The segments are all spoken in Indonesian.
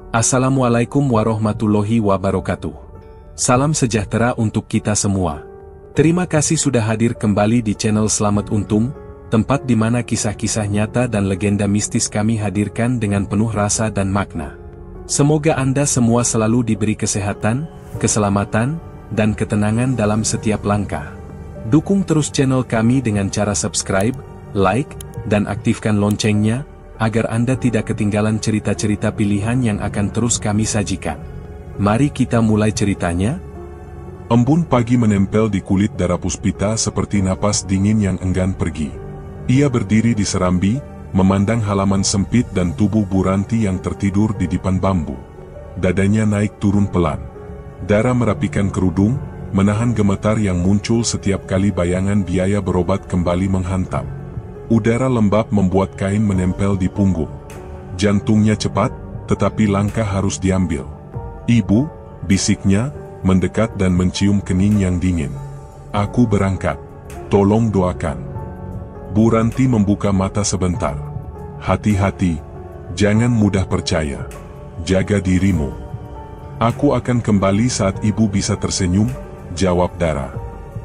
Assalamualaikum warahmatullahi wabarakatuh. Salam sejahtera untuk kita semua. Terima kasih sudah hadir kembali di channel Selamat Untung, tempat di mana kisah-kisah nyata dan legenda mistis kami hadirkan dengan penuh rasa dan makna. Semoga Anda semua selalu diberi kesehatan, keselamatan, dan ketenangan dalam setiap langkah. Dukung terus channel kami dengan cara subscribe, like, dan aktifkan loncengnya, agar Anda tidak ketinggalan cerita-cerita pilihan yang akan terus kami sajikan. Mari kita mulai ceritanya. Embun pagi menempel di kulit Darapuspita seperti napas dingin yang enggan pergi. Ia berdiri di serambi, memandang halaman sempit dan tubuh Bu Ranti yang tertidur di dipan bambu. Dadanya naik turun pelan. Dara merapikan kerudung, menahan gemetar yang muncul setiap kali bayangan biaya berobat kembali menghantam. Udara lembab membuat kain menempel di punggung. Jantungnya cepat, tetapi langkah harus diambil. "Ibu," bisiknya, mendekat dan mencium kening yang dingin. "Aku berangkat. Tolong doakan." Bu Ranti membuka mata sebentar. "Hati-hati, jangan mudah percaya. Jaga dirimu." "Aku akan kembali saat ibu bisa tersenyum," jawab Dara.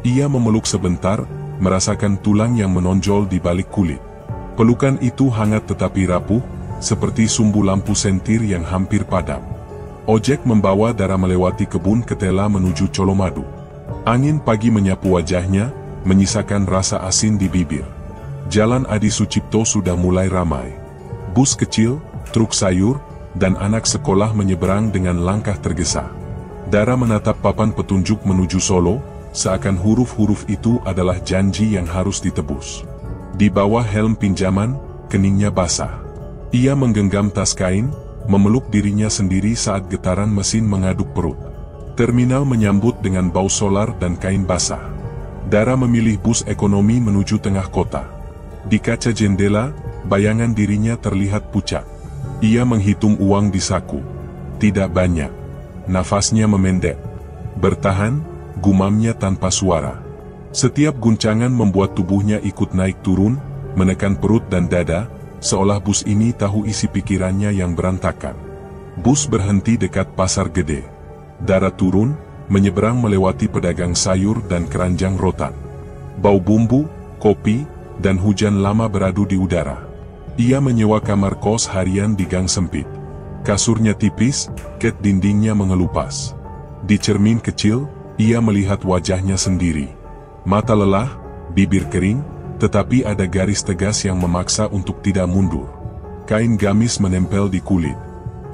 Ia memeluk sebentar, merasakan tulang yang menonjol di balik kulit. Pelukan itu hangat tetapi rapuh, seperti sumbu lampu sentir yang hampir padam. Ojek membawa Dara melewati kebun ketela menuju Colomadu. Angin pagi menyapu wajahnya, menyisakan rasa asin di bibir. Jalan Adi Sucipto sudah mulai ramai. Bus kecil, truk sayur, dan anak sekolah menyeberang dengan langkah tergesa. Dara menatap papan petunjuk menuju Solo, seakan huruf-huruf itu adalah janji yang harus ditebus. Di bawah helm pinjaman, keningnya basah. Ia menggenggam tas kain, memeluk dirinya sendiri saat getaran mesin mengaduk perut. Terminal menyambut dengan bau solar dan kain basah. Dara memilih bus ekonomi menuju tengah kota. Di kaca jendela, bayangan dirinya terlihat pucat. Ia menghitung uang di saku. Tidak banyak. Nafasnya memendek. "Bertahan," gumamnya tanpa suara. Setiap guncangan membuat tubuhnya ikut naik turun, menekan perut dan dada, seolah bus ini tahu isi pikirannya yang berantakan. Bus berhenti dekat pasar gede. Dara turun, menyeberang melewati pedagang sayur dan keranjang rotan. Bau bumbu, kopi, dan hujan lama beradu di udara. Ia menyewa kamar kos harian di gang sempit. Kasurnya tipis, ket dindingnya mengelupas. Di cermin kecil, ia melihat wajahnya sendiri. Mata lelah, bibir kering, tetapi ada garis tegas yang memaksa untuk tidak mundur. Kain gamis menempel di kulit.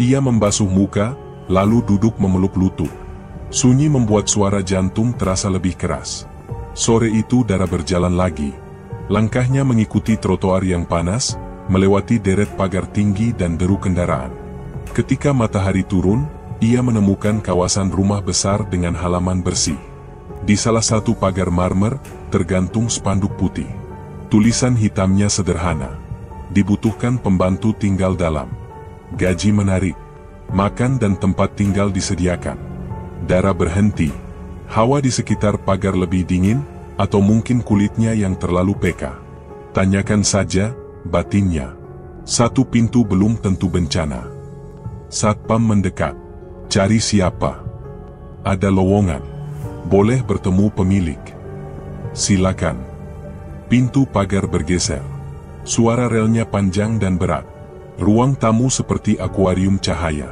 Ia membasuh muka, lalu duduk memeluk lutut. Sunyi membuat suara jantung terasa lebih keras. Sore itu Dara berjalan lagi. Langkahnya mengikuti trotoar yang panas, melewati deret pagar tinggi dan deru kendaraan. Ketika matahari turun, ia menemukan kawasan rumah besar dengan halaman bersih. Di salah satu pagar marmer, tergantung spanduk putih. Tulisan hitamnya sederhana. Dibutuhkan pembantu tinggal dalam. Gaji menarik. Makan dan tempat tinggal disediakan. Dara berhenti. Hawa di sekitar pagar lebih dingin, atau mungkin kulitnya yang terlalu peka. Tanyakan saja, batinnya. Satu pintu belum tentu bencana. Satpam mendekat. "Cari siapa?" "Ada lowongan. Boleh bertemu pemilik." "Silakan." Pintu pagar bergeser. Suara relnya panjang dan berat. Ruang tamu seperti akuarium cahaya.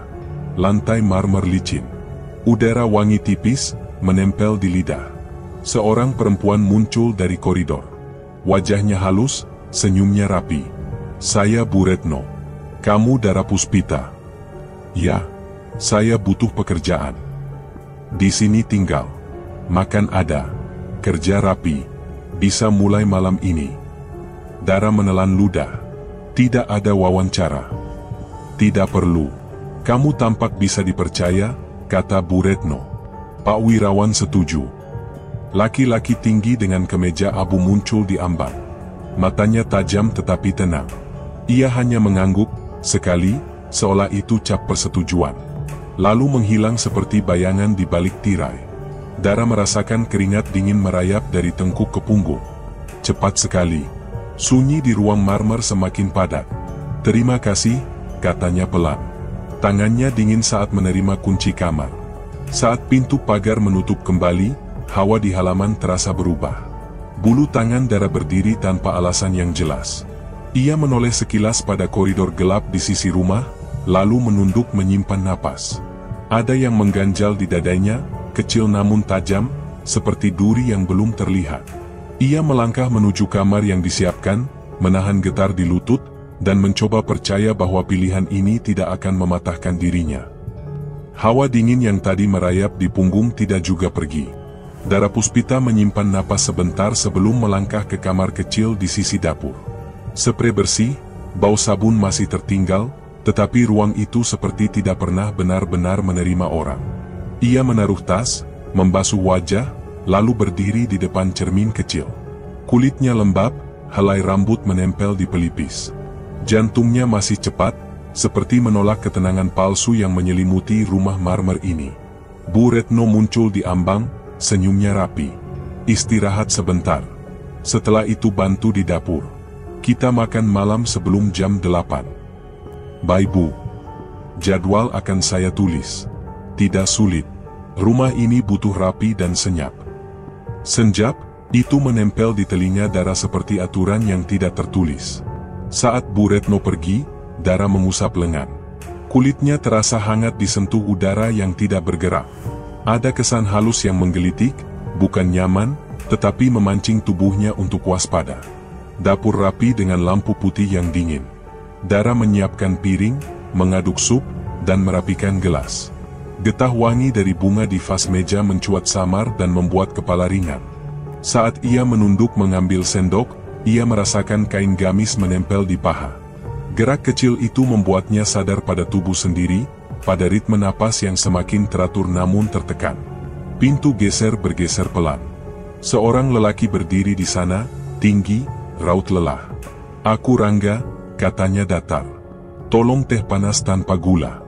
Lantai marmer licin. Udara wangi tipis, menempel di lidah. Seorang perempuan muncul dari koridor. Wajahnya halus, senyumnya rapi. "Saya Bu Retno. Kamu Darapuspita?" "Ya. Saya butuh pekerjaan. Di sini tinggal. Makan ada. Kerja rapi. Bisa mulai malam ini." Dara menelan ludah. "Tidak ada wawancara." "Tidak perlu. Kamu tampak bisa dipercaya," kata Bu Retno. Pak Wirawan setuju. Laki-laki tinggi dengan kemeja abu muncul di ambang. Matanya tajam tetapi tenang. Ia hanya mengangguk, sekali, seolah itu cap persetujuan. Lalu menghilang seperti bayangan di balik tirai. Dara merasakan keringat dingin merayap dari tengkuk ke punggung. Cepat sekali. Sunyi di ruang marmer semakin padat. "Terima kasih," katanya pelan. Tangannya dingin saat menerima kunci kamar. Saat pintu pagar menutup kembali, hawa di halaman terasa berubah. Bulu tangan Dara berdiri tanpa alasan yang jelas. Ia menoleh sekilas pada koridor gelap di sisi rumah, lalu menunduk menyimpan napas. Ada yang mengganjal di dadanya, kecil namun tajam, seperti duri yang belum terlihat. Ia melangkah menuju kamar yang disiapkan, menahan getar di lutut, dan mencoba percaya bahwa pilihan ini tidak akan mematahkan dirinya. Hawa dingin yang tadi merayap di punggung tidak juga pergi. Darapuspita menyimpan napas sebentar sebelum melangkah ke kamar kecil di sisi dapur. Sprei bersih, bau sabun masih tertinggal, tetapi ruang itu seperti tidak pernah benar-benar menerima orang. Ia menaruh tas, membasuh wajah, lalu berdiri di depan cermin kecil. Kulitnya lembab, helai rambut menempel di pelipis. Jantungnya masih cepat, seperti menolak ketenangan palsu yang menyelimuti rumah marmer ini. Bu Retno muncul di ambang, senyumnya rapi. Istirahat sebentar. Setelah itu bantu di dapur. Kita makan malam sebelum jam 8. Baik Bu. Jadwal akan saya tulis. Tidak sulit. Rumah ini butuh rapi dan senyap. Senyap, itu menempel di telinga Dara seperti aturan yang tidak tertulis. Saat Bu Retno pergi, Dara mengusap lengan. Kulitnya terasa hangat disentuh udara yang tidak bergerak. Ada kesan halus yang menggelitik, bukan nyaman, tetapi memancing tubuhnya untuk waspada. Dapur rapi dengan lampu putih yang dingin. Dara menyiapkan piring, mengaduk sup, dan merapikan gelas. Getah wangi dari bunga di vas meja mencuat samar dan membuat kepala ringan. Saat ia menunduk mengambil sendok, ia merasakan kain gamis menempel di paha. Gerak kecil itu membuatnya sadar pada tubuh sendiri, pada ritme napas yang semakin teratur namun tertekan. Pintu bergeser pelan. Seorang lelaki berdiri di sana, tinggi, raut lelah. "Aku Rangga," katanya datar. "Tolong teh panas tanpa gula."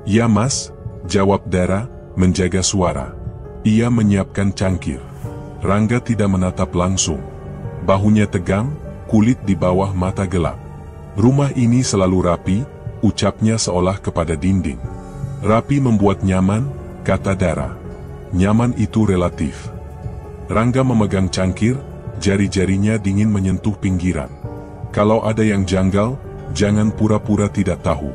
"Ya Mas," jawab Dara, menjaga suara. Ia menyiapkan cangkir. Rangga tidak menatap langsung. Bahunya tegang, kulit di bawah mata gelap. "Rumah ini selalu rapi," ucapnya seolah kepada dinding. "Rapi membuat nyaman," kata Dara. "Nyaman itu relatif." Rangga memegang cangkir, jari-jarinya dingin menyentuh pinggiran. "Kalau ada yang janggal, jangan pura-pura tidak tahu."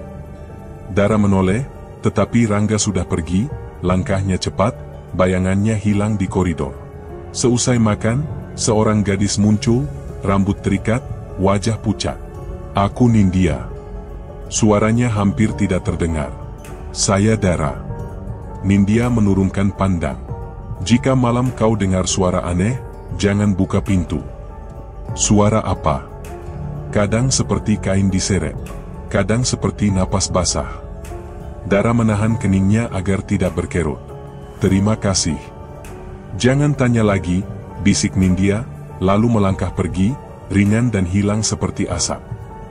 Dara menoleh, tetapi Rangga sudah pergi, langkahnya cepat, bayangannya hilang di koridor. Seusai makan, seorang gadis muncul, rambut terikat, wajah pucat. "Aku Nindya." Suaranya hampir tidak terdengar. "Saya Dara." Nindya menurunkan pandang. "Jika malam kau dengar suara aneh, jangan buka pintu." "Suara apa?" "Kadang seperti kain diseret, kadang seperti napas basah." Dara menahan keningnya agar tidak berkerut. "Terima kasih." "Jangan tanya lagi," bisik Nindya, lalu melangkah pergi, ringan dan hilang seperti asap.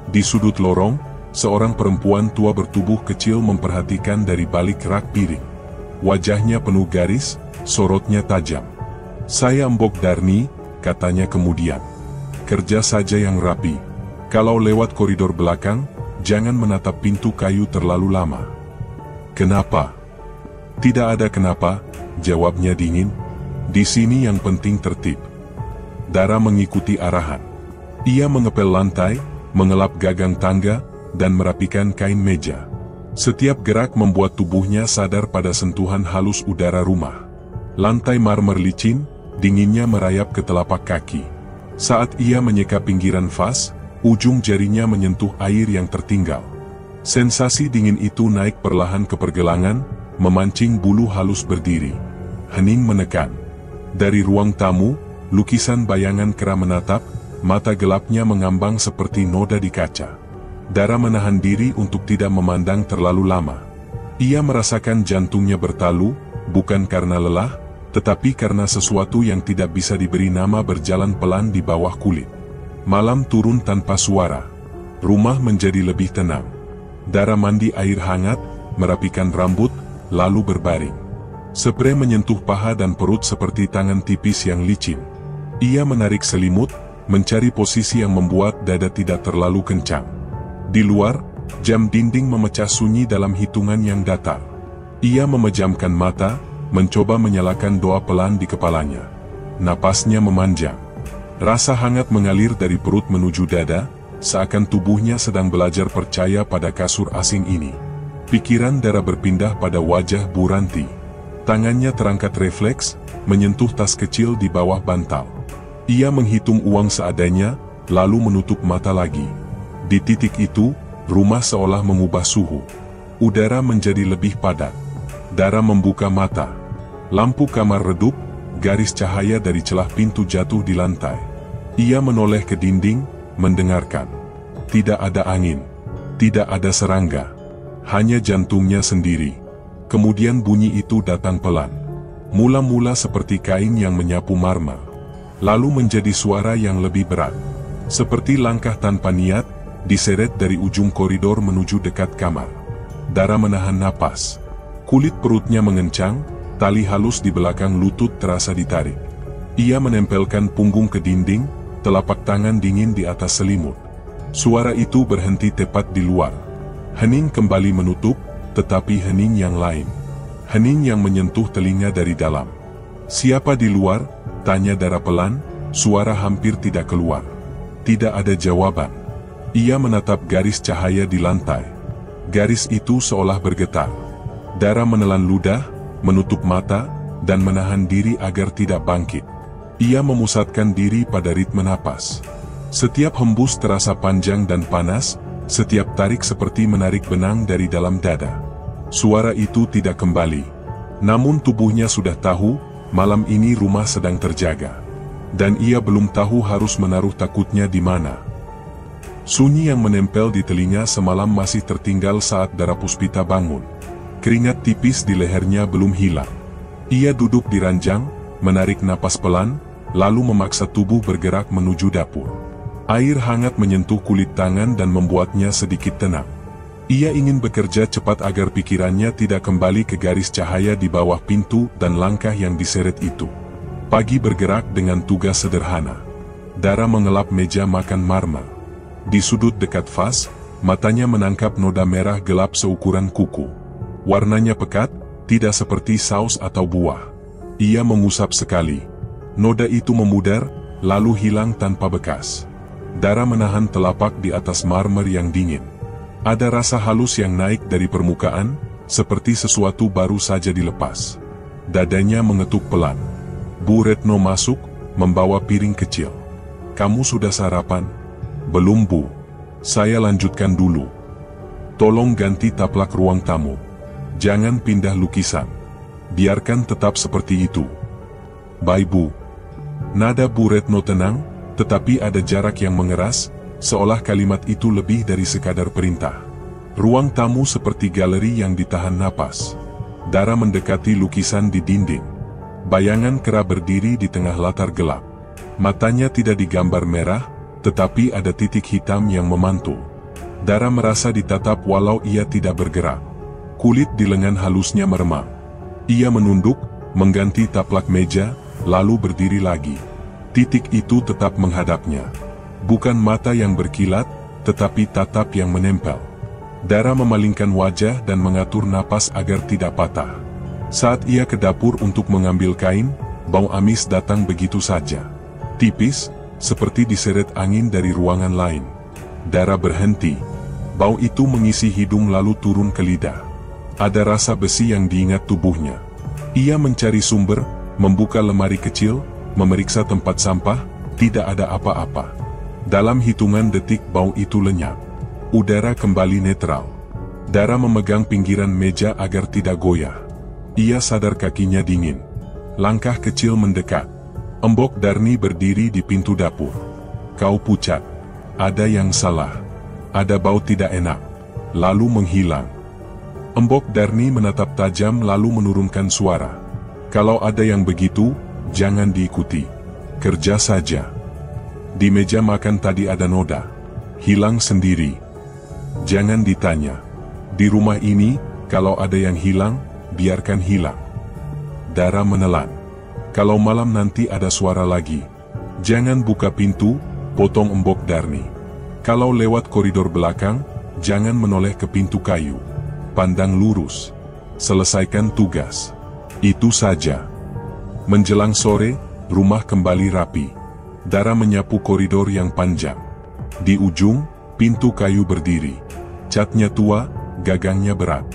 Di sudut lorong, seorang perempuan tua bertubuh kecil memperhatikan dari balik rak piring. Wajahnya penuh garis, sorotnya tajam. "Saya Mbok Darni," katanya kemudian. "Kerja saja yang rapi. Kalau lewat koridor belakang, jangan menatap pintu kayu terlalu lama." "Kenapa?" "Tidak ada kenapa," jawabnya dingin. "Di sini yang penting tertib." Dara mengikuti arahan. Ia mengepel lantai, mengelap gagang tangga, dan merapikan kain meja. Setiap gerak membuat tubuhnya sadar pada sentuhan halus udara rumah. Lantai marmer licin, dinginnya merayap ke telapak kaki. Saat ia menyeka pinggiran vas, ujung jarinya menyentuh air yang tertinggal. Sensasi dingin itu naik perlahan ke pergelangan, memancing bulu halus berdiri. Hening menekan. Dari ruang tamu, lukisan bayangan kera menatap, mata gelapnya mengambang seperti noda di kaca. Dara menahan diri untuk tidak memandang terlalu lama. Ia merasakan jantungnya bertalu, bukan karena lelah, tetapi karena sesuatu yang tidak bisa diberi nama berjalan pelan di bawah kulit. Malam turun tanpa suara. Rumah menjadi lebih tenang. Dara mandi air hangat, merapikan rambut, lalu berbaring. Sprei menyentuh paha dan perut seperti tangan tipis yang licin. Ia menarik selimut, mencari posisi yang membuat dada tidak terlalu kencang. Di luar, Jam dinding memecah sunyi dalam hitungan yang datar. Ia memejamkan mata, mencoba menyalakan doa pelan di kepalanya. Napasnya memanjang. Rasa hangat mengalir dari perut menuju dada, seakan tubuhnya sedang belajar percaya pada kasur asing ini. Pikiran Dara berpindah pada wajah Bu Ranti. Tangannya terangkat refleks, menyentuh tas kecil di bawah bantal. Ia menghitung uang seadanya, lalu menutup mata lagi. Di titik itu, rumah seolah mengubah suhu. Udara menjadi lebih padat. Dara membuka mata. Lampu kamar redup, garis cahaya dari celah pintu jatuh di lantai. Ia menoleh ke dinding, mendengarkan. Tidak ada angin. Tidak ada serangga. Hanya jantungnya sendiri. Kemudian bunyi itu datang pelan. Mula-mula seperti kain yang menyapu marmer. Lalu menjadi suara yang lebih berat. Seperti langkah tanpa niat, diseret dari ujung koridor menuju dekat kamar. Dara menahan napas. Kulit perutnya mengencang, tali halus di belakang lutut terasa ditarik. Ia menempelkan punggung ke dinding, telapak tangan dingin di atas selimut. Suara itu berhenti tepat di luar. Hening kembali menutup, tetapi hening yang lain. Hening yang menyentuh telinga dari dalam. "Siapa di luar?" tanya Dara pelan, suara hampir tidak keluar. Tidak ada jawaban. Ia menatap garis cahaya di lantai. Garis itu seolah bergetar. Dara menelan ludah, menutup mata, dan menahan diri agar tidak bangkit. Ia memusatkan diri pada ritme napas. Setiap hembus terasa panjang dan panas, setiap tarik seperti menarik benang dari dalam dada. Suara itu tidak kembali. Namun tubuhnya sudah tahu, malam ini rumah sedang terjaga. Dan ia belum tahu harus menaruh takutnya di mana. Sunyi yang menempel di telinga semalam masih tertinggal saat Dara Puspita bangun. Keringat tipis di lehernya belum hilang. Ia duduk di ranjang, menarik napas pelan, lalu memaksa tubuh bergerak menuju dapur. Air hangat menyentuh kulit tangan dan membuatnya sedikit tenang. Ia ingin bekerja cepat agar pikirannya tidak kembali ke garis cahaya di bawah pintu dan langkah yang diseret itu. Pagi bergerak dengan tugas sederhana. Dara mengelap meja makan marmer. Di sudut dekat vas, matanya menangkap noda merah gelap seukuran kuku. Warnanya pekat, tidak seperti saus atau buah. Ia mengusap sekali. Noda itu memudar, lalu hilang tanpa bekas. Dara menahan telapak di atas marmer yang dingin. Ada rasa halus yang naik dari permukaan, seperti sesuatu baru saja dilepas. Dadanya mengetuk pelan. Bu Retno masuk, membawa piring kecil. "Kamu sudah sarapan?" "Belum, Bu. Saya lanjutkan dulu." "Tolong ganti taplak ruang tamu. Jangan pindah lukisan. Biarkan tetap seperti itu." "Baik, Bu." Nada Bu Retno tenang, tetapi ada jarak yang mengeras, seolah kalimat itu lebih dari sekadar perintah. Ruang tamu seperti galeri yang ditahan napas. Dara mendekati lukisan di dinding. Bayangan kera berdiri di tengah latar gelap. Matanya tidak digambar merah, tetapi ada titik hitam yang memantul. Dara merasa ditatap walau ia tidak bergerak. Kulit di lengan halusnya meremang. Ia menunduk, mengganti taplak meja, lalu berdiri lagi. Titik itu tetap menghadapnya. Bukan mata yang berkilat, tetapi tatap yang menempel. Dara memalingkan wajah dan mengatur napas agar tidak patah. Saat ia ke dapur untuk mengambil kain, bau amis datang begitu saja. Tipis, seperti diseret angin dari ruangan lain. Dara berhenti. Bau itu mengisi hidung lalu turun ke lidah. Ada rasa besi yang diingat tubuhnya. Ia mencari sumber, membuka lemari kecil, memeriksa tempat sampah, tidak ada apa-apa. Dalam hitungan detik bau itu lenyap. Udara kembali netral. Dara memegang pinggiran meja agar tidak goyah. Ia sadar kakinya dingin. Langkah kecil mendekat. Embok Darni berdiri di pintu dapur. "Kau pucat. Ada yang salah. Ada bau tidak enak." Lalu menghilang. Embok Darni menatap tajam lalu menurunkan suara. "Kalau ada yang begitu, jangan diikuti. Kerja saja." Di meja makan tadi ada noda. Hilang sendiri. Jangan ditanya. Di rumah ini, kalau ada yang hilang, biarkan hilang. Dara menelan. Kalau malam nanti ada suara lagi, jangan buka pintu, potong Embok Darni. Kalau lewat koridor belakang, Jangan menoleh ke pintu kayu. Pandang lurus. Selesaikan tugas. Itu saja. Menjelang sore, rumah kembali rapi. Dara menyapu koridor yang panjang. Di ujung, pintu kayu berdiri. Catnya tua, gagangnya berat.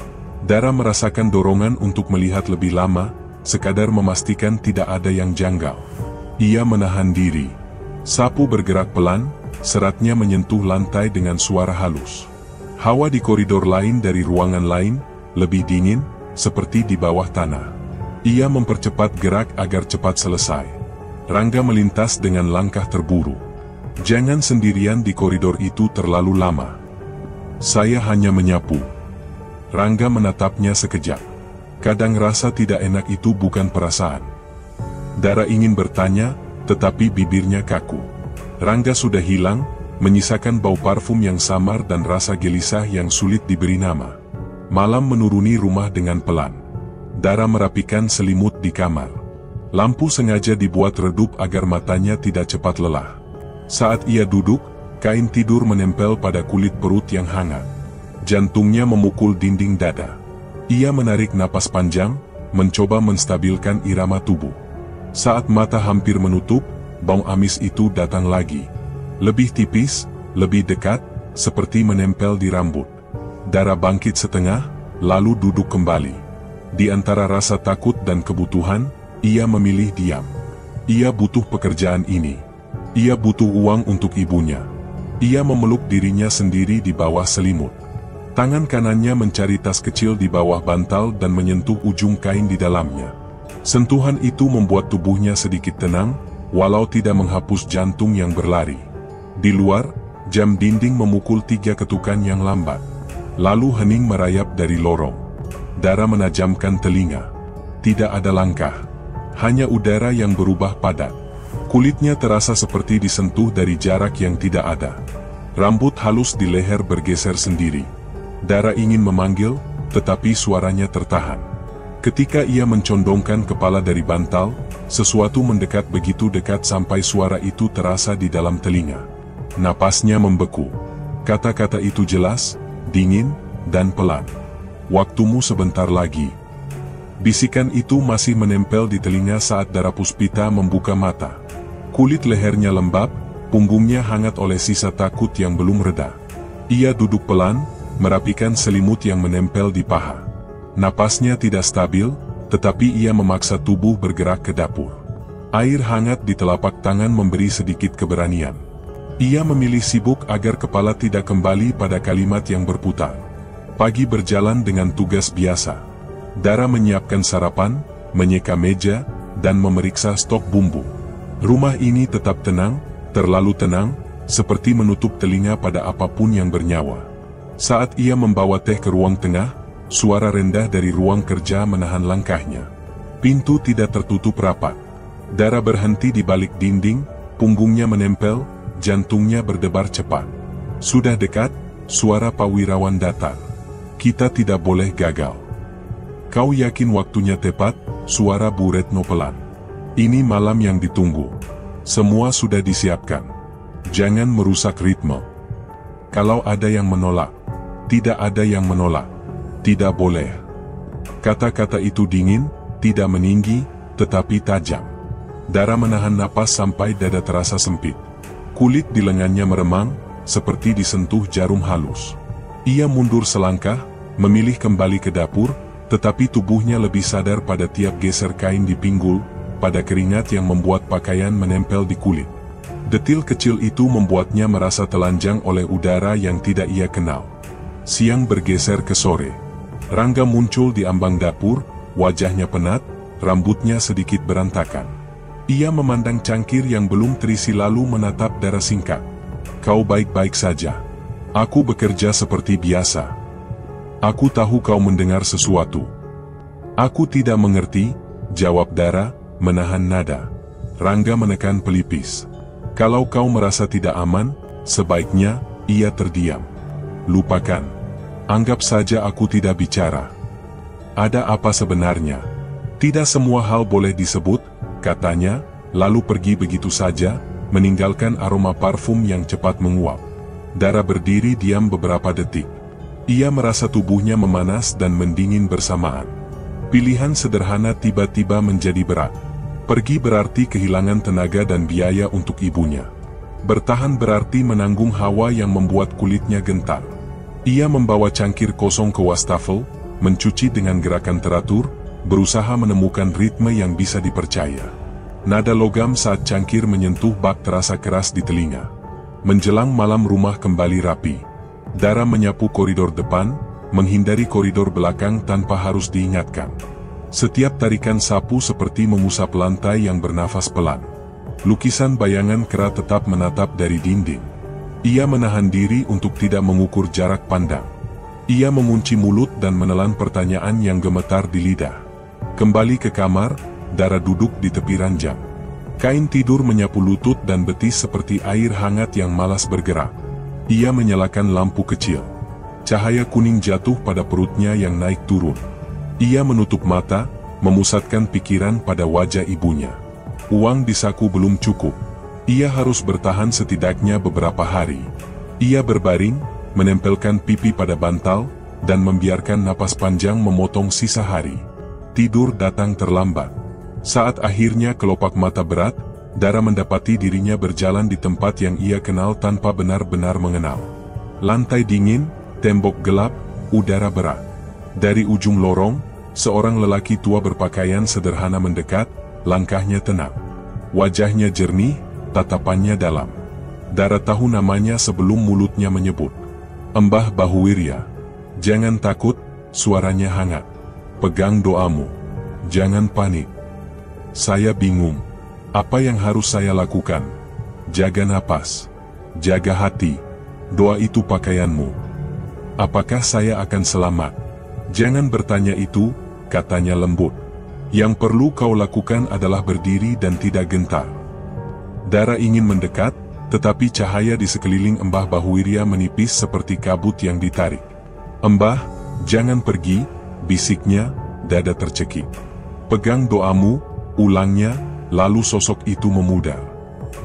Dara merasakan dorongan untuk melihat lebih lama, sekadar memastikan tidak ada yang janggal. Ia menahan diri. Sapu bergerak pelan, seratnya menyentuh lantai dengan suara halus. Hawa di koridor lain dari ruangan lain, lebih dingin, seperti di bawah tanah. Ia mempercepat gerak agar cepat selesai. Rangga melintas dengan langkah terburu. Jangan sendirian di koridor itu terlalu lama. Saya hanya menyapu. Rangga menatapnya sekejap. Kadang rasa tidak enak itu bukan perasaan. Dara ingin bertanya, tetapi bibirnya kaku. Rangga sudah hilang, menyisakan bau parfum yang samar dan rasa gelisah yang sulit diberi nama. Malam menuruni rumah dengan pelan. Dara merapikan selimut di kamar. Lampu sengaja dibuat redup agar matanya tidak cepat lelah. Saat ia duduk, kain tidur menempel pada kulit perut yang hangat. Jantungnya memukul dinding dada. Ia menarik napas panjang, mencoba menstabilkan irama tubuh. Saat mata hampir menutup, bau amis itu datang lagi. Lebih tipis, lebih dekat, seperti menempel di rambut. Dara bangkit setengah, lalu duduk kembali. Di antara rasa takut dan kebutuhan, ia memilih diam. Ia butuh pekerjaan ini. Ia butuh uang untuk ibunya. Ia memeluk dirinya sendiri di bawah selimut. Tangan kanannya mencari tas kecil di bawah bantal dan menyentuh ujung kain di dalamnya. Sentuhan itu membuat tubuhnya sedikit tenang, walau tidak menghapus jantung yang berlari. Di luar, jam dinding memukul 3 ketukan yang lambat. Lalu hening merayap dari lorong. Dara menajamkan telinga. Tidak ada langkah. Hanya udara yang berubah padat. Kulitnya terasa seperti disentuh dari jarak yang tidak ada. Rambut halus di leher bergeser sendiri. Dara ingin memanggil, tetapi suaranya tertahan. Ketika ia mencondongkan kepala dari bantal, sesuatu mendekat begitu dekat sampai suara itu terasa di dalam telinga. Napasnya membeku. Kata-kata itu jelas, dingin, dan pelan. Waktumu sebentar lagi. Bisikan itu masih menempel di telinga saat Dara Puspita membuka mata. Kulit lehernya lembab, punggungnya hangat oleh sisa takut yang belum reda. Ia duduk pelan, merapikan selimut yang menempel di paha. Napasnya tidak stabil, tetapi ia memaksa tubuh bergerak ke dapur. Air hangat di telapak tangan memberi sedikit keberanian. Ia memilih sibuk agar kepala tidak kembali pada kalimat yang berputar. Pagi berjalan dengan tugas biasa. Dara menyiapkan sarapan, menyeka meja, dan memeriksa stok bumbu. Rumah ini tetap tenang, terlalu tenang, seperti menutup telinga pada apapun yang bernyawa. Saat ia membawa teh ke ruang tengah, suara rendah dari ruang kerja menahan langkahnya. Pintu tidak tertutup rapat. Dara berhenti di balik dinding, punggungnya menempel, jantungnya berdebar cepat. Sudah dekat, suara Pak Wirawan datar. Kita tidak boleh gagal. Kau yakin waktunya tepat? Suara Bu Retno pelan. Ini malam yang ditunggu. Semua sudah disiapkan. Jangan merusak ritme. Kalau ada yang menolak, tidak ada yang menolak. Tidak boleh. Kata-kata itu dingin, tidak meninggi, tetapi tajam. Dara menahan napas sampai dada terasa sempit. Kulit di lengannya meremang, seperti disentuh jarum halus. Ia mundur selangkah, memilih kembali ke dapur, tetapi tubuhnya lebih sadar pada tiap geser kain di pinggul, pada keringat yang membuat pakaian menempel di kulit. Detil kecil itu membuatnya merasa telanjang oleh udara yang tidak ia kenal. Siang bergeser ke sore. Rangga muncul di ambang dapur, wajahnya penat, rambutnya sedikit berantakan. Ia memandang cangkir yang belum terisi lalu menatap Dara singkat. Kau baik-baik saja. Aku bekerja seperti biasa. Aku tahu kau mendengar sesuatu. Aku tidak mengerti, jawab Dara, menahan nada. Rangga menekan pelipis. Kalau kau merasa tidak aman, sebaiknya ia terdiam. Lupakan. Anggap saja aku tidak bicara. Ada apa sebenarnya? Tidak semua hal boleh disebut, katanya, lalu pergi begitu saja, meninggalkan aroma parfum yang cepat menguap. Dara berdiri diam beberapa detik. Ia merasa tubuhnya memanas dan mendingin bersamaan. Pilihan sederhana tiba-tiba menjadi berat. Pergi berarti kehilangan tenaga dan biaya untuk ibunya. Bertahan berarti menanggung hawa yang membuat kulitnya gentar. Ia membawa cangkir kosong ke wastafel, mencuci dengan gerakan teratur, berusaha menemukan ritme yang bisa dipercaya. Nada logam saat cangkir menyentuh bak terasa keras di telinga. Menjelang malam rumah kembali rapi. Dara menyapu koridor depan, menghindari koridor belakang tanpa harus diingatkan. Setiap tarikan sapu seperti mengusap lantai yang bernafas pelan. Lukisan bayangan kera tetap menatap dari dinding. Ia menahan diri untuk tidak mengukur jarak pandang. Ia mengunci mulut dan menelan pertanyaan yang gemetar di lidah. Kembali ke kamar, Dara duduk di tepi ranjang. Kain tidur menyapu lutut dan betis seperti air hangat yang malas bergerak. Ia menyalakan lampu kecil. Cahaya kuning jatuh pada perutnya yang naik turun. Ia menutup mata, memusatkan pikiran pada wajah ibunya. Uang di saku belum cukup. Ia harus bertahan setidaknya beberapa hari. Ia berbaring, menempelkan pipi pada bantal, dan membiarkan napas panjang memotong sisa hari. Tidur datang terlambat. Saat akhirnya kelopak mata berat, Dara mendapati dirinya berjalan di tempat yang ia kenal tanpa benar-benar mengenal. Lantai dingin, tembok gelap, udara berat. Dari ujung lorong, seorang lelaki tua berpakaian sederhana mendekat, langkahnya tenang. Wajahnya jernih, tatapannya dalam. Dara tahu namanya sebelum mulutnya menyebut. Mbah Bahuwirya. Jangan takut, suaranya hangat. Pegang doamu. Jangan panik. Saya bingung. Apa yang harus saya lakukan? Jaga napas. Jaga hati. Doa itu pakaianmu. Apakah saya akan selamat? Jangan bertanya itu, katanya lembut. Yang perlu kau lakukan adalah berdiri dan tidak gentar. Dara ingin mendekat, tetapi cahaya di sekeliling Mbah Bahuwirya menipis seperti kabut yang ditarik. Mbah, jangan pergi, bisiknya, dada tercekik. Pegang doamu, ulangnya, lalu sosok itu memudar.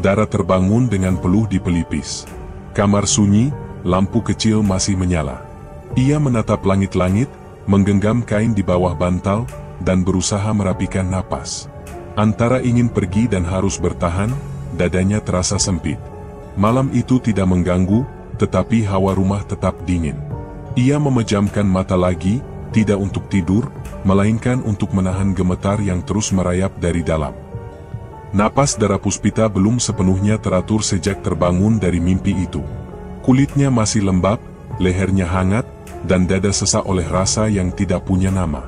Dara terbangun dengan peluh di pelipis. Kamar sunyi, lampu kecil masih menyala. Ia menatap langit-langit, menggenggam kain di bawah bantal, dan berusaha merapikan napas. Antara ingin pergi dan harus bertahan, dadanya terasa sempit. Malam itu tidak mengganggu, tetapi hawa rumah tetap dingin. Ia memejamkan mata lagi, tidak untuk tidur, melainkan untuk menahan gemetar yang terus merayap dari dalam. Napas Dara Puspita belum sepenuhnya teratur sejak terbangun dari mimpi itu. Kulitnya masih lembab, lehernya hangat, dan dada sesak oleh rasa yang tidak punya nama.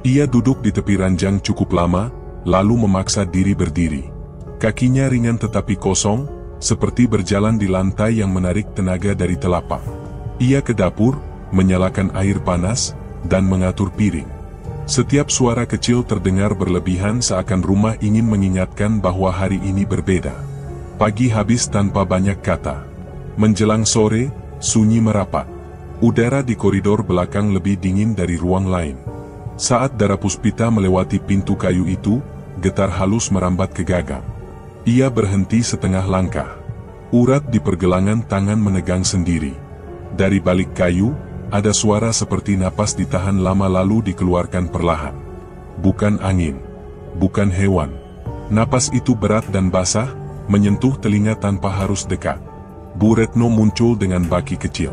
Ia duduk di tepi ranjang cukup lama, lalu memaksa diri berdiri. Kakinya ringan tetapi kosong, seperti berjalan di lantai yang menarik tenaga dari telapak. Ia ke dapur, menyalakan air panas, dan mengatur piring. Setiap suara kecil terdengar berlebihan seakan rumah ingin mengingatkan bahwa hari ini berbeda. Pagi habis tanpa banyak kata. Menjelang sore, sunyi merapat. Udara di koridor belakang lebih dingin dari ruang lain. Saat Dara Puspita melewati pintu kayu itu, getar halus merambat ke gagang. Ia berhenti setengah langkah. Urat di pergelangan tangan menegang sendiri. Dari balik kayu, ada suara seperti napas ditahan lama lalu dikeluarkan perlahan. Bukan angin. Bukan hewan. Napas itu berat dan basah, menyentuh telinga tanpa harus dekat. Bu Retno muncul dengan baki kecil.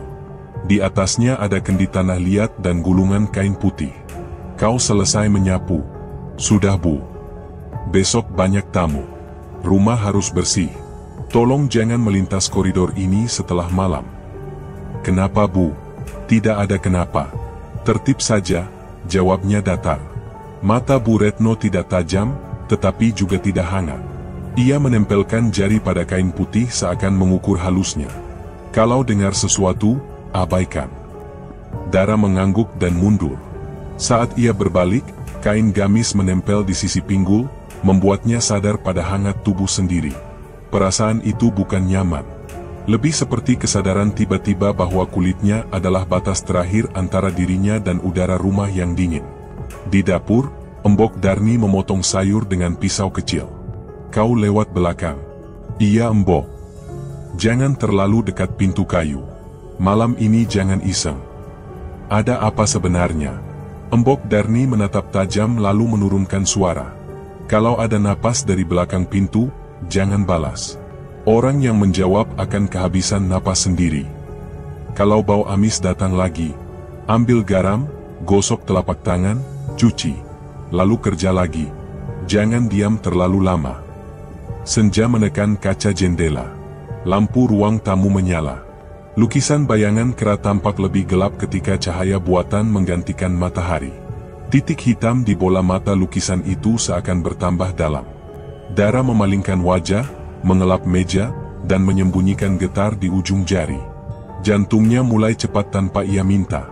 Di atasnya ada kendi tanah liat dan gulungan kain putih. Kau selesai menyapu? Sudah, Bu. Besok banyak tamu. Rumah harus bersih. Tolong jangan melintas koridor ini setelah malam. Kenapa, Bu? Tidak ada kenapa. Tertib saja, jawabnya datar. Mata Bu Retno tidak tajam, tetapi juga tidak hangat. Ia menempelkan jari pada kain putih seakan mengukur halusnya. Kalau dengar sesuatu, abaikan. Dara mengangguk dan mundur. Saat ia berbalik, kain gamis menempel di sisi pinggul, membuatnya sadar pada hangat tubuh sendiri. Perasaan itu bukan nyaman. Lebih seperti kesadaran tiba-tiba bahwa kulitnya adalah batas terakhir antara dirinya dan udara rumah yang dingin. Di dapur, Embok Darni memotong sayur dengan pisau kecil. Kau lewat belakang. Iya, Embok. Jangan terlalu dekat pintu kayu. Malam ini jangan iseng. Ada apa sebenarnya? Embok Darni menatap tajam lalu menurunkan suara. Kalau ada napas dari belakang pintu, jangan balas. Orang yang menjawab akan kehabisan napas sendiri. Kalau bau amis datang lagi, ambil garam, gosok telapak tangan, cuci. Lalu kerja lagi. Jangan diam terlalu lama. Senja menekan kaca jendela. Lampu ruang tamu menyala. Lukisan bayangan kera tampak lebih gelap ketika cahaya buatan menggantikan matahari. Titik hitam di bola mata lukisan itu seakan bertambah dalam. Dara memalingkan wajah, mengelap meja, dan menyembunyikan getar di ujung jari. Jantungnya mulai cepat tanpa ia minta.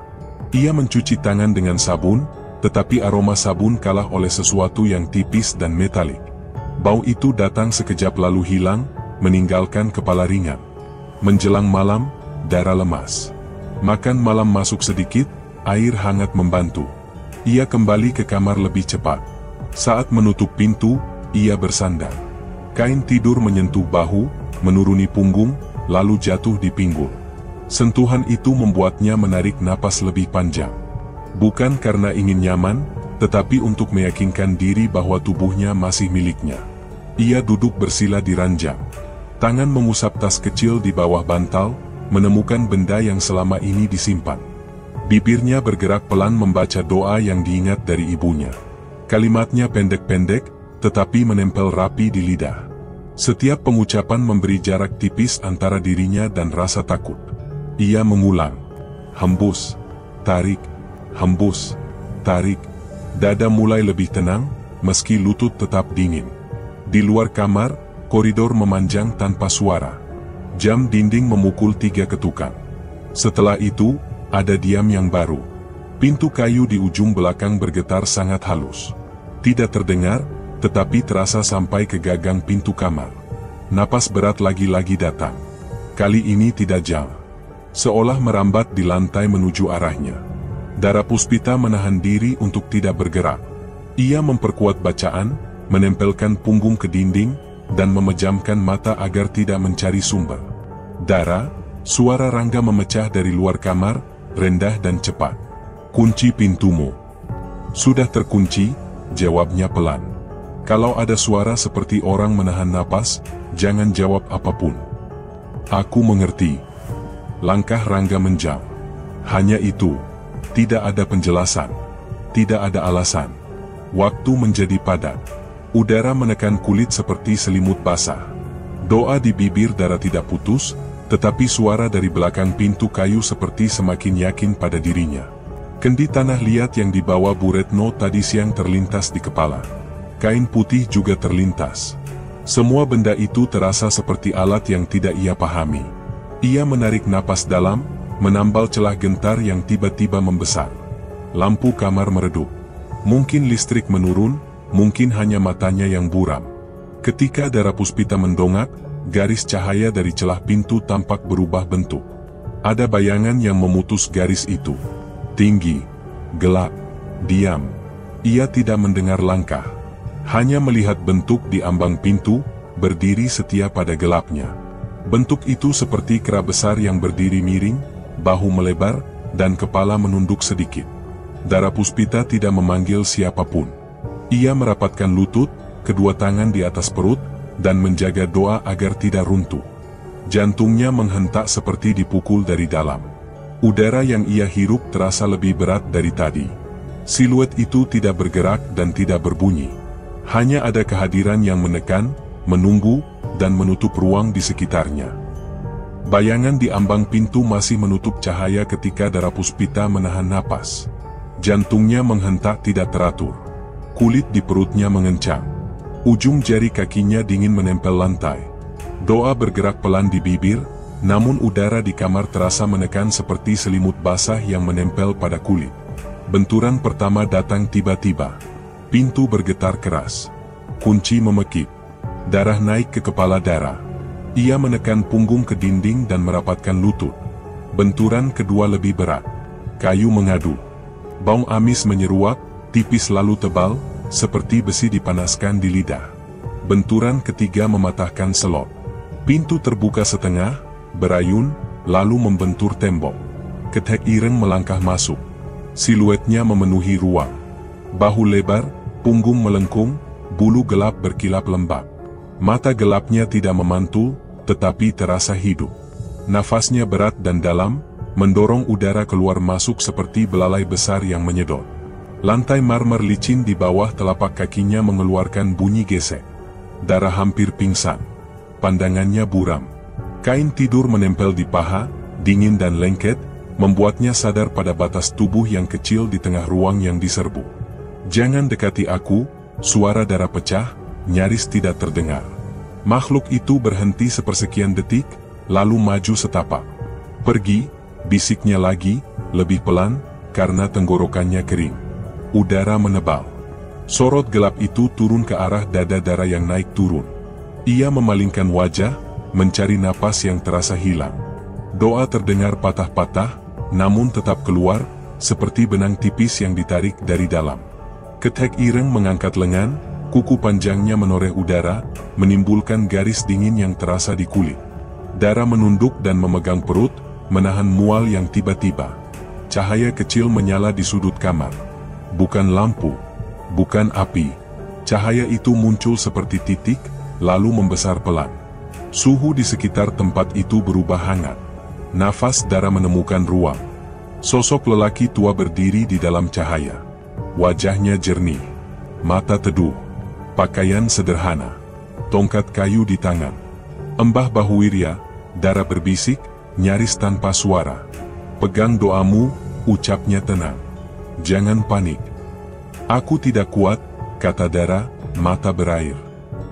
Ia mencuci tangan dengan sabun, tetapi aroma sabun kalah oleh sesuatu yang tipis dan metalik. Bau itu datang sekejap lalu hilang, meninggalkan kepala ringan. Menjelang malam, Dara lemas. Makan malam masuk sedikit, air hangat membantu. Ia kembali ke kamar lebih cepat. Saat menutup pintu, ia bersandar. Kain tidur menyentuh bahu, menuruni punggung, lalu jatuh di pinggul. Sentuhan itu membuatnya menarik napas lebih panjang. Bukan karena ingin nyaman, tetapi untuk meyakinkan diri bahwa tubuhnya masih miliknya. Ia duduk bersila di ranjang. Tangan mengusap tas kecil di bawah bantal, menemukan benda yang selama ini disimpan. Bibirnya bergerak pelan membaca doa yang diingat dari ibunya. Kalimatnya pendek-pendek, tetapi menempel rapi di lidah. Setiap pengucapan memberi jarak tipis antara dirinya dan rasa takut. Ia mengulang. Hembus, tarik, hembus, tarik. Dada mulai lebih tenang, meski lutut tetap dingin. Di luar kamar, koridor memanjang tanpa suara. Jam dinding memukul 3 ketukan. Setelah itu, ada diam yang baru. Pintu kayu di ujung belakang bergetar sangat halus. Tidak terdengar, tetapi terasa sampai ke gagang pintu kamar. Napas berat lagi-lagi datang. Kali ini tidak jauh. Seolah merambat di lantai menuju arahnya. Dara Puspita menahan diri untuk tidak bergerak. Ia memperkuat bacaan, menempelkan punggung ke dinding, dan memejamkan mata agar tidak mencari sumber. Dara, suara Rangga memecah dari luar kamar, rendah dan cepat. Kunci pintumu. Sudah terkunci, jawabnya pelan. Kalau ada suara seperti orang menahan napas, jangan jawab apapun. Aku mengerti. Langkah Rangga menjauh. Hanya itu. Tidak ada penjelasan. Tidak ada alasan. Waktu menjadi padat. Udara menekan kulit seperti selimut basah. Doa di bibir Dara tidak putus, tetapi suara dari belakang pintu kayu seperti semakin yakin pada dirinya. Kendi tanah liat yang dibawa Bu Retno tadi siang terlintas di kepala. Kain putih juga terlintas. Semua benda itu terasa seperti alat yang tidak ia pahami. Ia menarik napas dalam, menambal celah gentar yang tiba-tiba membesar. Lampu kamar meredup. Mungkin listrik menurun, mungkin hanya matanya yang buram. Ketika Dara Puspita mendongak, garis cahaya dari celah pintu tampak berubah bentuk. Ada bayangan yang memutus garis itu. Tinggi, gelap, diam. Ia tidak mendengar langkah. Hanya melihat bentuk di ambang pintu, berdiri setia pada gelapnya. Bentuk itu seperti kera besar yang berdiri miring, bahu melebar, dan kepala menunduk sedikit. Dara Puspita tidak memanggil siapapun. Ia merapatkan lutut, kedua tangan di atas perut, dan menjaga doa agar tidak runtuh. Jantungnya menghentak seperti dipukul dari dalam. Udara yang ia hirup terasa lebih berat dari tadi. Siluet itu tidak bergerak dan tidak berbunyi. Hanya ada kehadiran yang menekan, menunggu, dan menutup ruang di sekitarnya. Bayangan di ambang pintu masih menutup cahaya ketika Dara Puspita menahan napas. Jantungnya menghentak tidak teratur. Kulit di perutnya mengencang. Ujung jari kakinya dingin menempel lantai. Doa bergerak pelan di bibir, namun udara di kamar terasa menekan seperti selimut basah yang menempel pada kulit. Benturan pertama datang tiba-tiba. Pintu bergetar keras. Kunci memekik. Darah naik ke kepala Dara. Ia menekan punggung ke dinding dan merapatkan lutut. Benturan kedua lebih berat. Kayu mengadu. Bau amis menyeruak, tipis lalu tebal, seperti besi dipanaskan di lidah. Benturan ketiga mematahkan selop. Pintu terbuka setengah, berayun, lalu membentur tembok. Ketek Ireng melangkah masuk. Siluetnya memenuhi ruang. Bahu lebar, punggung melengkung, bulu gelap berkilap lembab. Mata gelapnya tidak memantul, tetapi terasa hidup. Nafasnya berat dan dalam, mendorong udara keluar masuk seperti belalai besar yang menyedot. Lantai marmer licin di bawah telapak kakinya mengeluarkan bunyi gesek. Darah hampir pingsan. Pandangannya buram. Kain tidur menempel di paha, dingin dan lengket, membuatnya sadar pada batas tubuh yang kecil di tengah ruang yang diserbu. "Jangan dekati aku," suara darah pecah, nyaris tidak terdengar. Makhluk itu berhenti sepersekian detik, lalu maju setapak. "Pergi," bisiknya lagi, lebih pelan, karena tenggorokannya kering. Udara menebal. Sorot gelap itu turun ke arah dada darah yang naik turun. Ia memalingkan wajah, mencari napas yang terasa hilang. Doa terdengar patah-patah, namun tetap keluar, seperti benang tipis yang ditarik dari dalam. Ketek Ireng mengangkat lengan, kuku panjangnya menoreh udara, menimbulkan garis dingin yang terasa di kulit. Darah menunduk dan memegang perut, menahan mual yang tiba-tiba. Cahaya kecil menyala di sudut kamar. Bukan lampu, bukan api. Cahaya itu muncul seperti titik, lalu membesar pelan. Suhu di sekitar tempat itu berubah hangat. Nafas darah menemukan ruang. Sosok lelaki tua berdiri di dalam cahaya. Wajahnya jernih, mata teduh, pakaian sederhana, tongkat kayu di tangan. "Embah Bahuwirya," darah berbisik, nyaris tanpa suara. "Pegang doamu," ucapnya tenang. "Jangan panik." "Aku tidak kuat," kata darah, mata berair.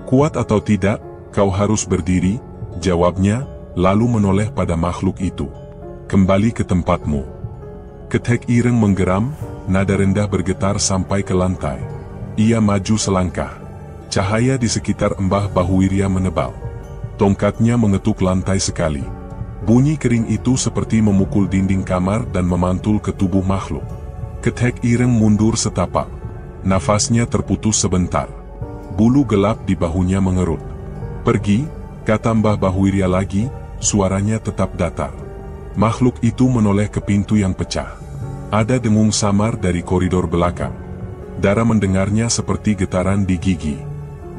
"Kuat atau tidak, kau harus berdiri," jawabnya, lalu menoleh pada makhluk itu. "Kembali ke tempatmu." Ketek Ireng menggeram, nada rendah bergetar sampai ke lantai. Ia maju selangkah. Cahaya di sekitar Embah Bahuwirya menebal. Tongkatnya mengetuk lantai sekali. Bunyi kering itu seperti memukul dinding kamar dan memantul ke tubuh makhluk. Ketek Ireng mundur setapak. Nafasnya terputus sebentar. Bulu gelap di bahunya mengerut. "Pergi," kata Mbah Bahuwirya lagi, suaranya tetap datar. Makhluk itu menoleh ke pintu yang pecah. Ada dengung samar dari koridor belakang. Darah mendengarnya seperti getaran di gigi.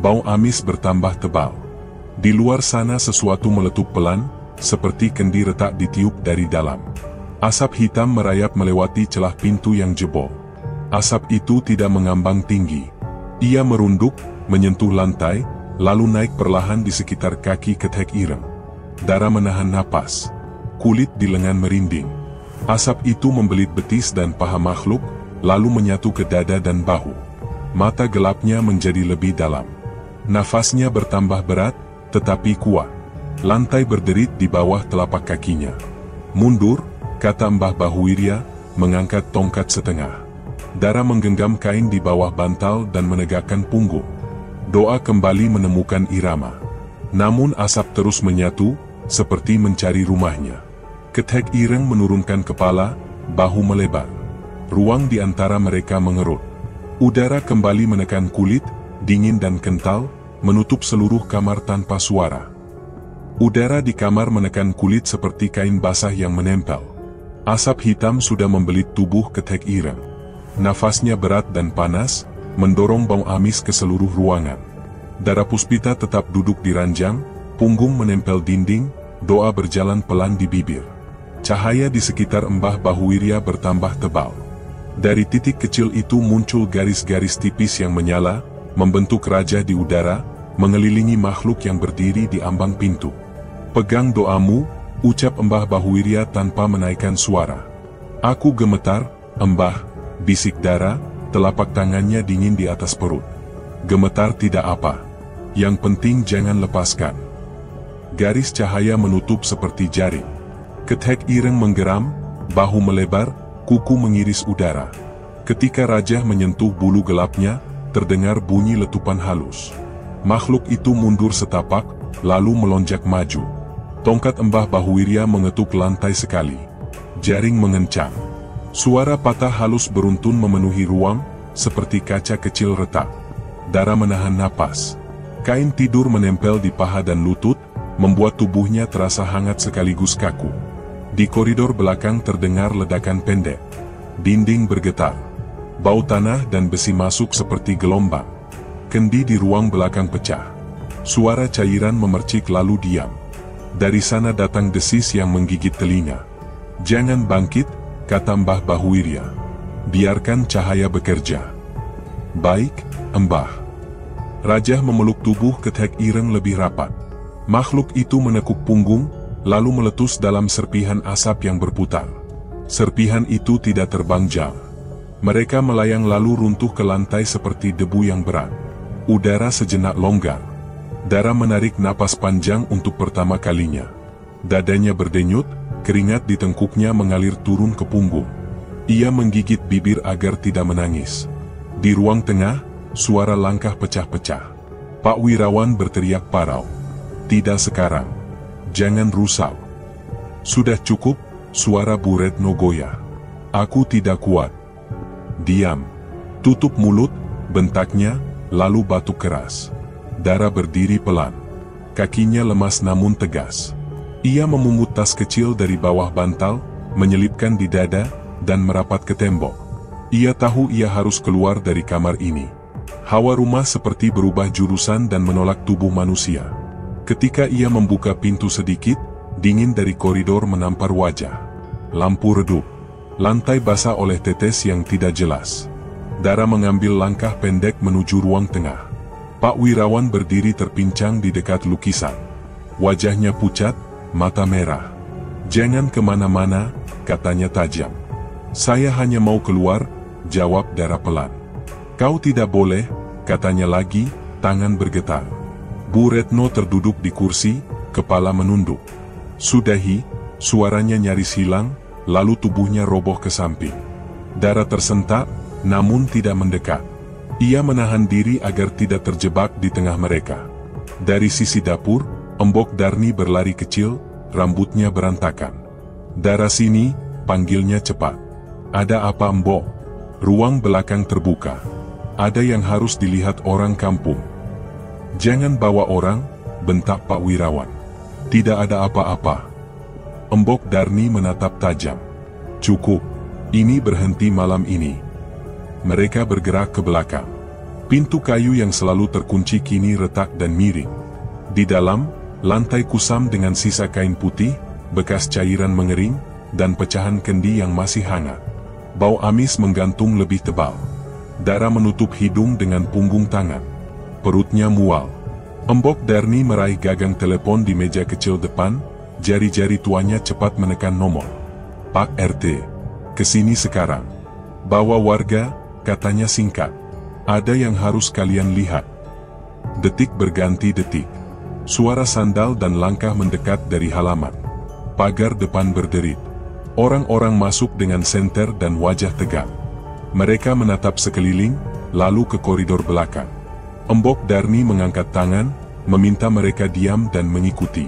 Bau amis bertambah tebal. Di luar sana sesuatu meletup pelan, seperti kendi retak ditiup dari dalam. Asap hitam merayap melewati celah pintu yang jebol. Asap itu tidak mengambang tinggi. Ia merunduk, menyentuh lantai, lalu naik perlahan di sekitar kaki Ketek Ireng. Darah menahan napas. Kulit di lengan merinding. Asap itu membelit betis dan paha makhluk, lalu menyatu ke dada dan bahu. Mata gelapnya menjadi lebih dalam. Nafasnya bertambah berat, tetapi kuat. Lantai berderit di bawah telapak kakinya. "Mundur," kata Mbah Bahuwirya, mengangkat tongkat setengah. Darah menggenggam kain di bawah bantal dan menegakkan punggung. Doa kembali menemukan irama. Namun asap terus menyatu, seperti mencari rumahnya. Ketek Ireng menurunkan kepala, bahu melebar. Ruang di antara mereka mengerut. Udara kembali menekan kulit, dingin dan kental, menutup seluruh kamar tanpa suara. Udara di kamar menekan kulit seperti kain basah yang menempel. Asap hitam sudah membelit tubuh Ketek Ireng. Nafasnya berat dan panas, mendorong bau amis ke seluruh ruangan. Darah Puspita tetap duduk di ranjang, punggung menempel dinding, doa berjalan pelan di bibir. Cahaya di sekitar Embah Bahuwirya bertambah tebal. Dari titik kecil itu muncul garis-garis tipis yang menyala, membentuk raja di udara, mengelilingi makhluk yang berdiri di ambang pintu. "Pegang doamu," ucap Embah Bahuwirya tanpa menaikkan suara. "Aku gemetar, Embah," bisik darah, telapak tangannya dingin di atas perut. "Gemetar tidak apa. Yang penting jangan lepaskan." Garis cahaya menutup seperti jaring. Ketek Ireng menggeram, bahu melebar, kuku mengiris udara. Ketika raja menyentuh bulu gelapnya, terdengar bunyi letupan halus. Makhluk itu mundur setapak, lalu melonjak maju. Tongkat Embah Bahuwirya mengetuk lantai sekali. Jaring mengencang. Suara patah halus beruntun memenuhi ruang, seperti kaca kecil retak. Darah menahan napas. Kain tidur menempel di paha dan lutut, membuat tubuhnya terasa hangat sekaligus kaku. Di koridor belakang terdengar ledakan pendek. Dinding bergetar. Bau tanah dan besi masuk seperti gelombang. Kendi di ruang belakang pecah. Suara cairan memercik lalu diam. Dari sana datang desis yang menggigit telinga. "Jangan bangkit," kata Mbah Bahuirya. "Biarkan cahaya bekerja." "Baik, Mbah." Rajah memeluk tubuh Ketek Ireng lebih rapat. Makhluk itu menekuk punggung, lalu meletus dalam serpihan asap yang berputar. Serpihan itu tidak terbang jauh. Mereka melayang lalu runtuh ke lantai seperti debu yang berat. Udara sejenak longgar. Dara menarik napas panjang untuk pertama kalinya. Dadanya berdenyut, keringat di tengkuknya mengalir turun ke punggung. Ia menggigit bibir agar tidak menangis. Di ruang tengah, suara langkah pecah-pecah. Pak Wirawan berteriak parau. "Tidak sekarang. Jangan rusak." "Sudah cukup," suara Bu Retno goyah. "Aku tidak kuat." "Diam. Tutup mulut," bentaknya, lalu batuk keras. Dara berdiri pelan. Kakinya lemas namun tegas. Ia memungut tas kecil dari bawah bantal, menyelipkan di dada, dan merapat ke tembok. Ia tahu ia harus keluar dari kamar ini. Hawa rumah seperti berubah jurusan dan menolak tubuh manusia. Ketika ia membuka pintu sedikit, dingin dari koridor menampar wajah. Lampu redup. Lantai basah oleh tetes yang tidak jelas. Dara mengambil langkah pendek menuju ruang tengah. Pak Wirawan berdiri terpincang di dekat lukisan. Wajahnya pucat, mata merah. "Jangan kemana-mana," katanya tajam. "Saya hanya mau keluar," jawab Dara pelan. "Kau tidak boleh," katanya lagi, tangan bergetar. Bu Retno terduduk di kursi, kepala menunduk. "Sudahi," suaranya nyaris hilang, lalu tubuhnya roboh ke samping. Dara tersentak, namun tidak mendekat. Ia menahan diri agar tidak terjebak di tengah mereka. Dari sisi dapur, Embok Darni berlari kecil, rambutnya berantakan. "Dara sini," panggilnya cepat. "Ada apa, Mbok?" Ruang belakang terbuka. "Ada yang harus dilihat orang kampung." "Jangan bawa orang," bentak Pak Wirawan. "Tidak ada apa-apa." Embok Darni menatap tajam. "Cukup. Ini berhenti malam ini." Mereka bergerak ke belakang. Pintu kayu yang selalu terkunci kini retak dan miring. Di dalam, lantai kusam dengan sisa kain putih, bekas cairan mengering, dan pecahan kendi yang masih hangat. Bau amis menggantung lebih tebal. Dara menutup hidung dengan punggung tangan. Perutnya mual. Embok Darni meraih gagang telepon di meja kecil depan, jari-jari tuanya cepat menekan nomor. "Pak RT, kesini sekarang." "Bawa warga," katanya singkat. "Ada yang harus kalian lihat." Detik berganti detik. Suara sandal dan langkah mendekat dari halaman. Pagar depan berderit. Orang-orang masuk dengan senter dan wajah tegak. Mereka menatap sekeliling, lalu ke koridor belakang. Embok Darni mengangkat tangan, meminta mereka diam dan mengikuti.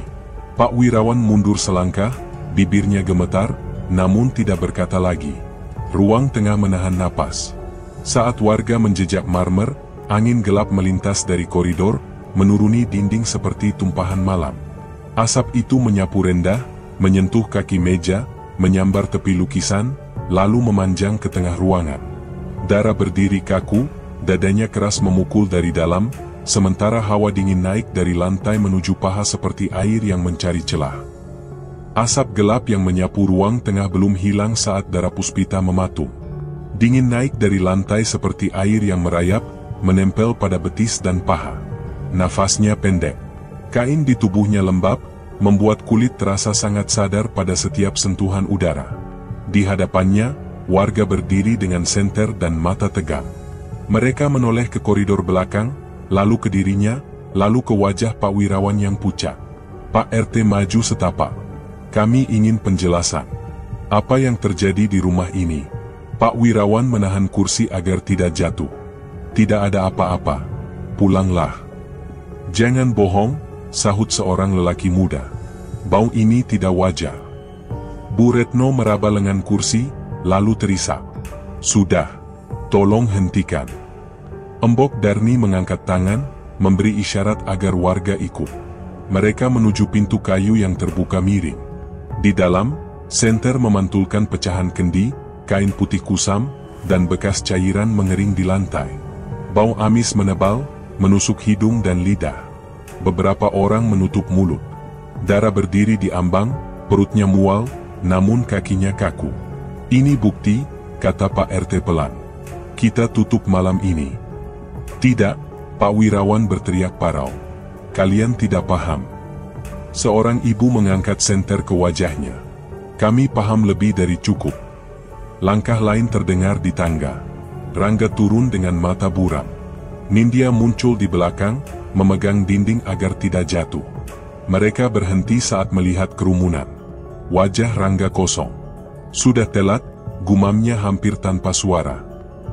Pak Wirawan mundur selangkah, bibirnya gemetar, namun tidak berkata lagi. Ruang tengah menahan napas. Saat warga menjejak marmer, angin gelap melintas dari koridor, menuruni dinding seperti tumpahan malam. Asap itu menyapu rendah, menyentuh kaki meja, menyambar tepi lukisan, lalu memanjang ke tengah ruangan. Dara berdiri kaku, dadanya keras memukul dari dalam, sementara hawa dingin naik dari lantai menuju paha seperti air yang mencari celah. Asap gelap yang menyapu ruang tengah belum hilang saat Dara Puspita mematung. Dingin naik dari lantai seperti air yang merayap, menempel pada betis dan paha. Nafasnya pendek. Kain di tubuhnya lembab, membuat kulit terasa sangat sadar pada setiap sentuhan udara. Di hadapannya, warga berdiri dengan senter dan mata tegang. Mereka menoleh ke koridor belakang, lalu ke dirinya, lalu ke wajah Pak Wirawan yang pucat. "Pak RT maju setapak. Kami ingin penjelasan. Apa yang terjadi di rumah ini?" Pak Wirawan menahan kursi agar tidak jatuh. "Tidak ada apa-apa. Pulanglah." "Jangan bohong," sahut seorang lelaki muda. "Bau ini tidak wajar." Bu Retno meraba lengan kursi, lalu terisak. "Sudah. Tolong hentikan." Embok Darni mengangkat tangan, memberi isyarat agar warga ikut. Mereka menuju pintu kayu yang terbuka miring. Di dalam, Senter memantulkan pecahan kendi, kain putih kusam, dan bekas cairan mengering di lantai. Bau amis menebal, menusuk hidung dan lidah. Beberapa orang menutup mulut. Dara berdiri di ambang, perutnya mual, namun kakinya kaku. "Ini bukti," kata Pak RT pelan. "Kita tutup malam ini." "Tidak," Pak Wirawan berteriak parau. "Kalian tidak paham." Seorang ibu mengangkat senter ke wajahnya. "Kami paham lebih dari cukup." Langkah lain terdengar di tangga. Rangga turun dengan mata buram. Nindya muncul di belakang, memegang dinding agar tidak jatuh. Mereka berhenti saat melihat kerumunan. Wajah Rangga kosong. "Sudah telat," gumamnya hampir tanpa suara.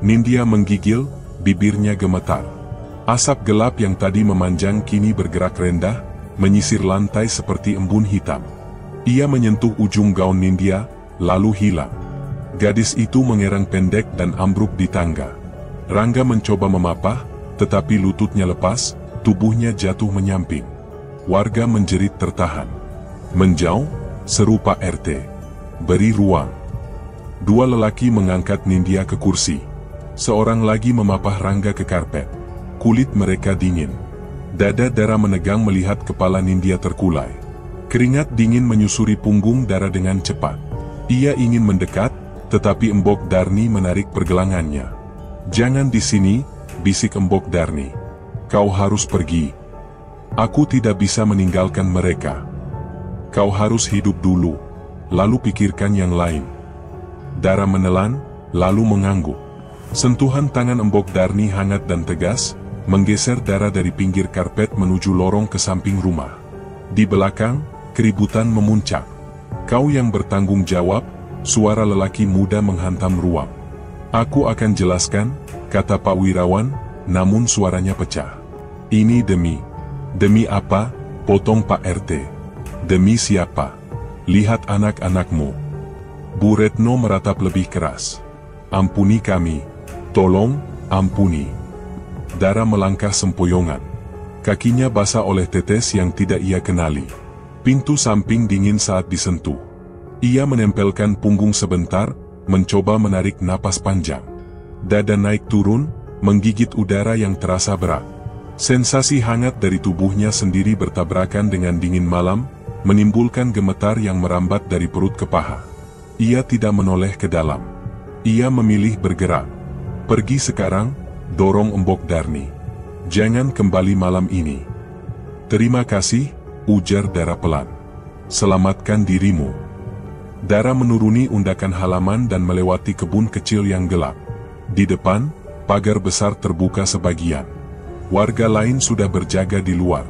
Nindya menggigil, bibirnya gemetar. Asap gelap yang tadi memanjang kini bergerak rendah, menyisir lantai seperti embun hitam. Ia menyentuh ujung gaun Nindya, lalu hilang. Gadis itu mengerang pendek dan ambruk di tangga. Rangga mencoba memapah, tetapi lututnya lepas, tubuhnya jatuh menyamping. Warga menjerit tertahan. "Menjauh," seru Pak RT. "Beri ruang." Dua lelaki mengangkat Nindya ke kursi. Seorang lagi memapah Rangga ke karpet. Kulit mereka dingin. Dada Dara menegang melihat kepala Nindya terkulai. Keringat dingin menyusuri punggung Dara dengan cepat. Ia ingin mendekat, tetapi Embok Darni menarik pergelangannya. "Jangan di sini," bisik Embok Darni. "Kau harus pergi. Aku tidak bisa meninggalkan mereka. Kau harus hidup dulu, lalu pikirkan yang lain." Dara menelan, lalu mengangguk. Sentuhan tangan Embok Darni hangat dan tegas, menggeser Dara dari pinggir karpet menuju lorong ke samping rumah. Di belakang, keributan memuncak. "Kau yang bertanggung jawab," suara lelaki muda menghantam ruang. "Aku akan jelaskan," kata Pak Wirawan, namun suaranya pecah. "Ini demi apa?" potong Pak RT. "Demi siapa? Lihat anak-anakmu." Bu Retno meratap lebih keras. "Ampuni kami. Tolong, ampuni." Dara melangkah sempoyongan. Kakinya basah oleh tetes yang tidak ia kenali. Pintu samping dingin saat disentuh. Ia menempelkan punggung sebentar, mencoba menarik napas panjang. Dada naik turun, menggigit udara yang terasa berat. Sensasi hangat dari tubuhnya sendiri bertabrakan dengan dingin malam, menimbulkan gemetar yang merambat dari perut ke paha. Ia tidak menoleh ke dalam. Ia memilih bergerak. "Pergi sekarang," dorong Embok Darni. "Jangan kembali malam ini." "Terima kasih," ujar Dara pelan. "Selamatkan dirimu." Dara menuruni undakan halaman dan melewati kebun kecil yang gelap. Di depan, pagar besar terbuka sebagian. Warga lain sudah berjaga di luar.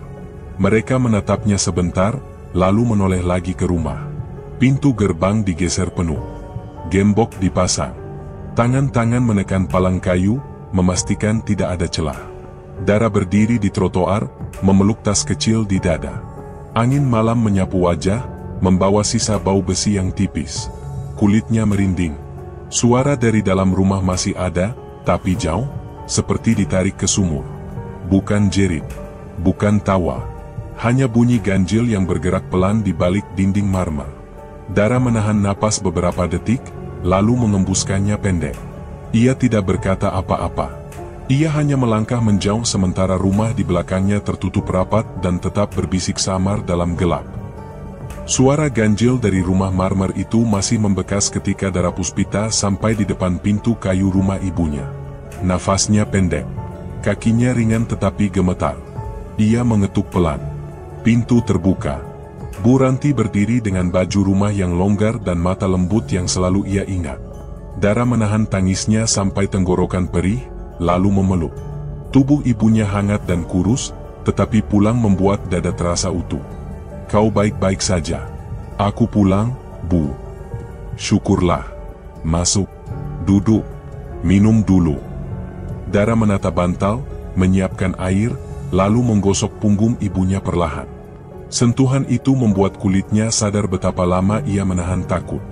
Mereka menatapnya sebentar, lalu menoleh lagi ke rumah. Pintu gerbang digeser penuh. Gembok dipasang. Tangan-tangan menekan palang kayu, memastikan tidak ada celah. Dara berdiri di trotoar, memeluk tas kecil di dada. Angin malam menyapu wajah, membawa sisa bau besi yang tipis. Kulitnya merinding. Suara dari dalam rumah masih ada, tapi jauh, seperti ditarik ke sumur. Bukan jerit, bukan tawa, hanya bunyi ganjil yang bergerak pelan di balik dinding marmer. Dara menahan napas beberapa detik, lalu mengembuskannya pendek. Ia tidak berkata apa-apa. Ia hanya melangkah menjauh sementara rumah di belakangnya tertutup rapat dan tetap berbisik samar dalam gelap. Suara ganjil dari rumah marmer itu masih membekas ketika Dara Puspita sampai di depan pintu kayu rumah ibunya. Nafasnya pendek. Kakinya ringan tetapi gemetar. Ia mengetuk pelan. Pintu terbuka. Bu Ranti berdiri dengan baju rumah yang longgar dan mata lembut yang selalu ia ingat. Dara menahan tangisnya sampai tenggorokan perih, lalu memeluk. Tubuh ibunya hangat dan kurus, tetapi pulang membuat dada terasa utuh. "Kau baik-baik saja." "Aku pulang, Bu." "Syukurlah. Masuk. Duduk. Minum dulu." Dara menata bantal, menyiapkan air, lalu menggosok punggung ibunya perlahan. Sentuhan itu membuat kulitnya sadar betapa lama ia menahan takut.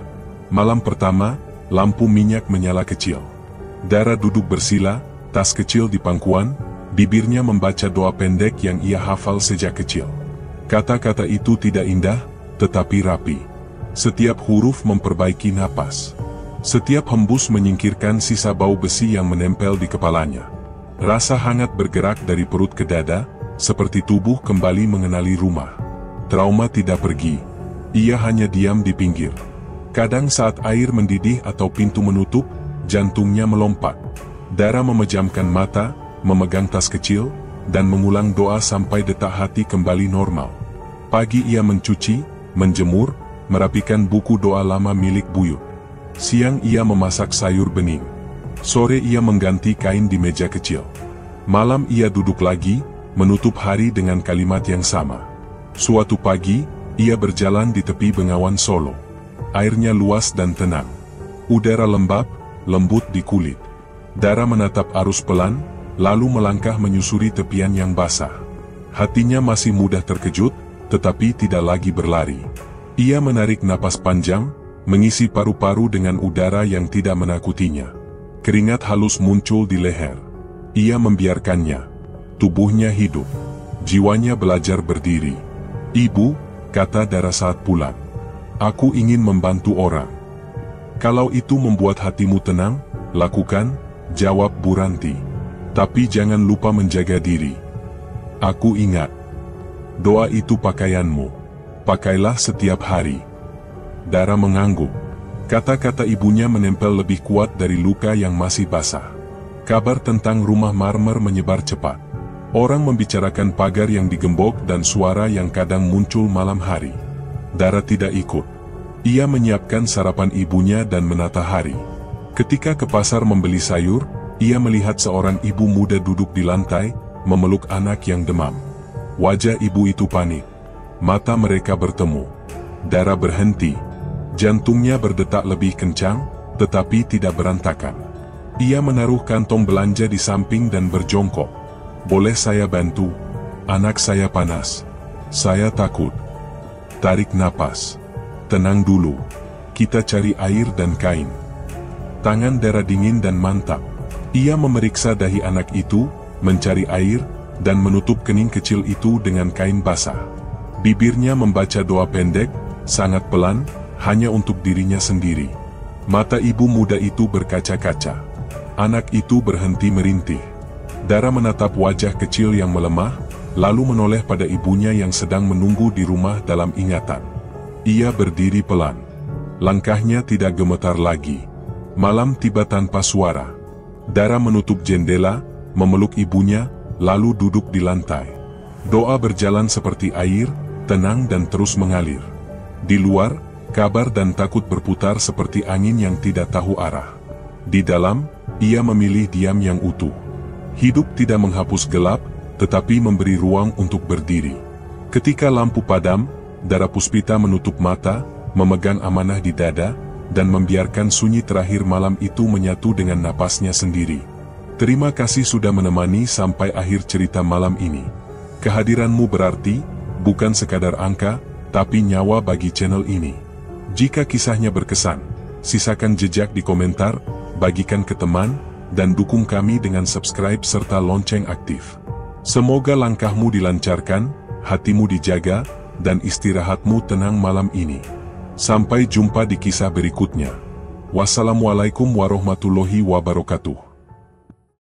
Malam pertama, lampu minyak menyala kecil. Dara duduk bersila, tas kecil di pangkuan, bibirnya membaca doa pendek yang ia hafal sejak kecil. Kata-kata itu tidak indah, tetapi rapi. Setiap huruf memperbaiki napas. Setiap hembus menyingkirkan sisa bau besi yang menempel di kepalanya. Rasa hangat bergerak dari perut ke dada, seperti tubuh kembali mengenali rumah. Trauma tidak pergi. Ia hanya diam di pinggir. Kadang saat air mendidih atau pintu menutup, jantungnya melompat. Dara memejamkan mata, memegang tas kecil, dan mengulang doa sampai detak hati kembali normal. Pagi ia mencuci, menjemur, merapikan buku doa lama milik buyut. Siang ia memasak sayur bening. Sore ia mengganti kain di meja kecil. Malam ia duduk lagi, menutup hari dengan kalimat yang sama. Suatu pagi, ia berjalan di tepi Bengawan Solo. Airnya luas dan tenang. Udara lembab, lembut di kulit. Dara menatap arus pelan, lalu melangkah menyusuri tepian yang basah. Hatinya masih mudah terkejut, tetapi tidak lagi berlari. Ia menarik napas panjang, mengisi paru-paru dengan udara yang tidak menakutinya. Keringat halus muncul di leher. Ia membiarkannya. Tubuhnya hidup. Jiwanya belajar berdiri. "Ibu," kata Dara saat pulang. "Aku ingin membantu orang." "Kalau itu membuat hatimu tenang, lakukan," jawab Bu Ranti. "Tapi jangan lupa menjaga diri." "Aku ingat. Doa itu pakaianmu. Pakailah setiap hari." Dara mengangguk. Kata-kata ibunya menempel lebih kuat dari luka yang masih basah. Kabar tentang rumah marmer menyebar cepat. Orang membicarakan pagar yang digembok dan suara yang kadang muncul malam hari. Dara tidak ikut. Ia menyiapkan sarapan ibunya dan menata hari. Ketika ke pasar membeli sayur, ia melihat seorang ibu muda duduk di lantai, memeluk anak yang demam. Wajah ibu itu panik. Mata mereka bertemu. Dara berhenti. Jantungnya berdetak lebih kencang, tetapi tidak berantakan. Ia menaruh kantong belanja di samping dan berjongkok. "Boleh saya bantu? Anak saya panas. Saya takut." Tarik napas. "Tenang dulu. Kita cari air dan kain." Tangan Dara dingin dan mantap. Ia memeriksa dahi anak itu, mencari air, dan menutup kening kecil itu dengan kain basah. Bibirnya membaca doa pendek, sangat pelan, hanya untuk dirinya sendiri. Mata ibu muda itu berkaca-kaca. Anak itu berhenti merintih. Dara menatap wajah kecil yang melemah, lalu menoleh pada ibunya yang sedang menunggu di rumah dalam ingatan. Ia berdiri pelan. Langkahnya tidak gemetar lagi. Malam tiba tanpa suara. Dara menutup jendela, memeluk ibunya, lalu duduk di lantai. Doa berjalan seperti air, tenang dan terus mengalir. Di luar, kabar dan takut berputar seperti angin yang tidak tahu arah. Di dalam, ia memilih diam yang utuh. Hidup tidak menghapus gelap, tetapi memberi ruang untuk berdiri. Ketika lampu padam, Dara Puspita menutup mata, memegang amanah di dada, dan membiarkan sunyi terakhir malam itu menyatu dengan napasnya sendiri. Terima kasih sudah menemani sampai akhir cerita malam ini. Kehadiranmu berarti, bukan sekadar angka, tapi nyawa bagi channel ini. Jika kisahnya berkesan, sisakan jejak di komentar, bagikan ke teman, dan dukung kami dengan subscribe serta lonceng aktif. Semoga langkahmu dilancarkan, hatimu dijaga, dan istirahatmu tenang malam ini. Sampai jumpa di kisah berikutnya. Wassalamualaikum warahmatullahi wabarakatuh.